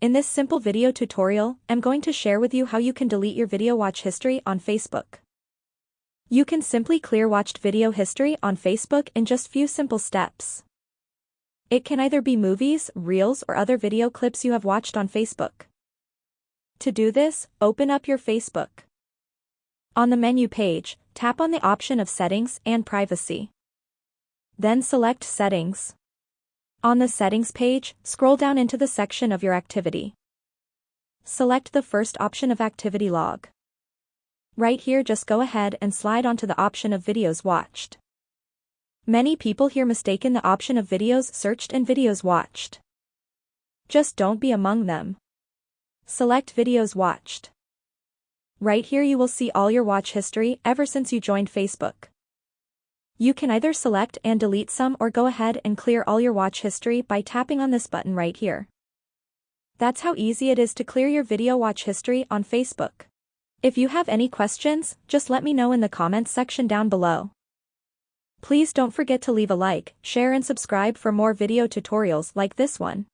In this simple video tutorial, I'm going to share with you how you can delete your video watch history on Facebook. You can simply clear watched video history on Facebook in just few simple steps. It can either be movies, reels, or other video clips you have watched on Facebook. To do this, open up your Facebook. On the menu page, tap on the option of Settings and Privacy. Then select Settings. On the Settings page, scroll down into the section of your activity. Select the first option of Activity Log. Right here, just go ahead and slide onto the option of Videos Watched. Many people here mistaken the option of Videos Searched and Videos Watched. Just don't be among them. Select Videos Watched. Right here you will see all your watch history ever since you joined Facebook. You can either select and delete some or go ahead and clear all your watch history by tapping on this button right here. That's how easy it is to clear your video watch history on Facebook. If you have any questions, just let me know in the comments section down below. Please don't forget to leave a like, share and subscribe for more video tutorials like this one.